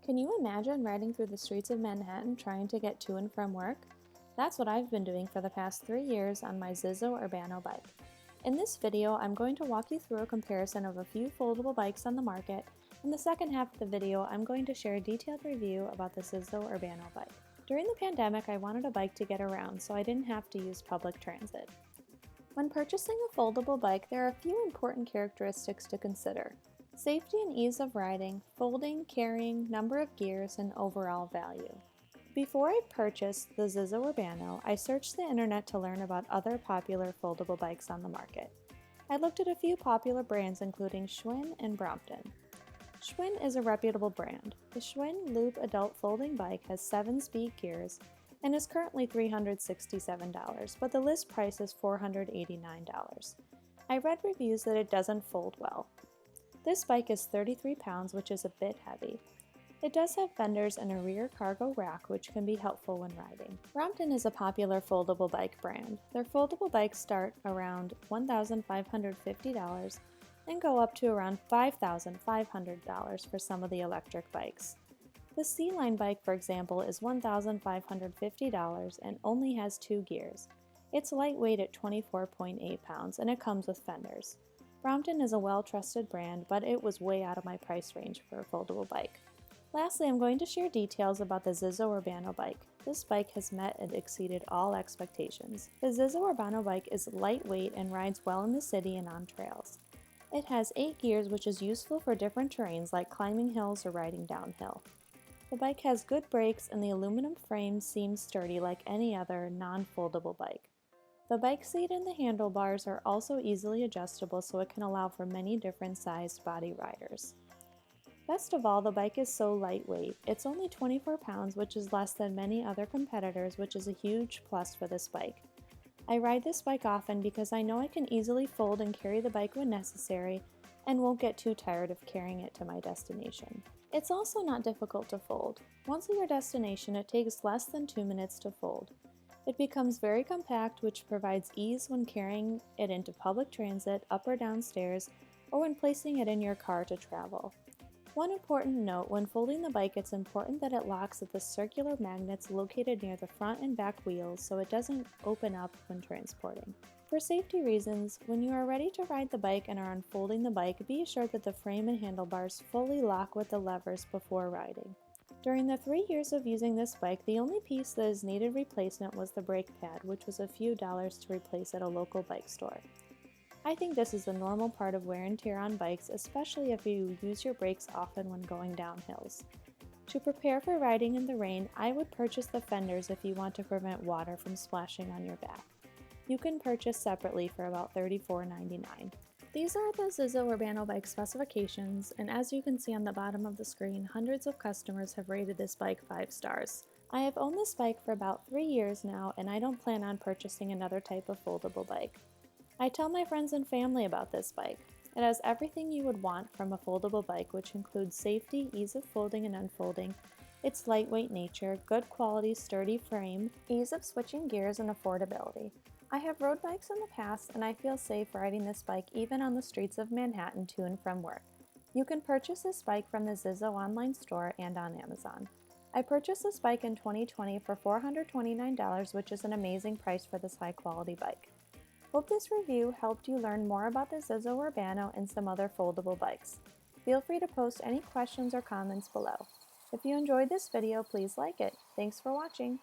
Can you imagine riding through the streets of Manhattan trying to get to and from work? That's what I've been doing for the past 3 years on my Zizzo Urbano bike. In this video, I'm going to walk you through a comparison of a few foldable bikes on the market. In the second half of the video, I'm going to share a detailed review about the Zizzo Urbano bike. During the pandemic, I wanted a bike to get around so I didn't have to use public transit. When purchasing a foldable bike, there are a few important characteristics to consider. Safety and ease of riding, folding, carrying, number of gears, and overall value. Before I purchased the Zizzo Urbano, I searched the internet to learn about other popular foldable bikes on the market. I looked at a few popular brands including Schwinn and Brompton. Schwinn is a reputable brand. The Schwinn Loop Adult Folding Bike has 7 speed gears and is currently $367, but the list price is $489. I read reviews that it doesn't fold well. This bike is 33 pounds, which is a bit heavy. It does have fenders and a rear cargo rack, which can be helpful when riding. Brompton is a popular foldable bike brand. Their foldable bikes start around $1,550 and go up to around $5,500 for some of the electric bikes. The C-Line bike, for example, is $1,550 and only has 2 gears. It's lightweight at 24.8 pounds and it comes with fenders. Brompton is a well-trusted brand, but it was way out of my price range for a foldable bike. Lastly, I'm going to share details about the Zizzo Urbano bike. This bike has met and exceeded all expectations. The Zizzo Urbano bike is lightweight and rides well in the city and on trails. It has 8 gears, which is useful for different terrains like climbing hills or riding downhill. The bike has good brakes and the aluminum frame seems sturdy like any other non-foldable bike. The bike seat and the handlebars are also easily adjustable so it can allow for many different sized body riders. Best of all, the bike is so lightweight. It's only 24 pounds, which is less than many other competitors, which is a huge plus for this bike. I ride this bike often because I know I can easily fold and carry the bike when necessary and won't get too tired of carrying it to my destination. It's also not difficult to fold. Once at your destination, it takes less than 2 minutes to fold. It becomes very compact, which provides ease when carrying it into public transit, up or down stairs, or when placing it in your car to travel. One important note, when folding the bike, it's important that it locks at the circular magnets located near the front and back wheels so it doesn't open up when transporting. For safety reasons, when you are ready to ride the bike and are unfolding the bike, be assured that the frame and handlebars fully lock with the levers before riding. During the 3 years of using this bike, the only piece that is needed replacement was the brake pad, which was a few dollars to replace at a local bike store. I think this is a normal part of wear and tear on bikes, especially if you use your brakes often when going down hills. To prepare for riding in the rain, I would purchase the fenders if you want to prevent water from splashing on your back. You can purchase separately for about $34.99. These are the Zizzo Urbano bike specifications, and as you can see on the bottom of the screen, hundreds of customers have rated this bike 5 stars. I have owned this bike for about 3 years now, and I don't plan on purchasing another type of foldable bike. I tell my friends and family about this bike. It has everything you would want from a foldable bike, which includes safety, ease of folding and unfolding, its lightweight nature, good quality sturdy frame, ease of switching gears, and affordability. I have rode bikes in the past and I feel safe riding this bike even on the streets of Manhattan to and from work. You can purchase this bike from the Zizzo online store and on Amazon. I purchased this bike in 2020 for $429, which is an amazing price for this high quality bike. Hope this review helped you learn more about the Zizzo Urbano and some other foldable bikes. Feel free to post any questions or comments below. If you enjoyed this video, please like it. Thanks for watching.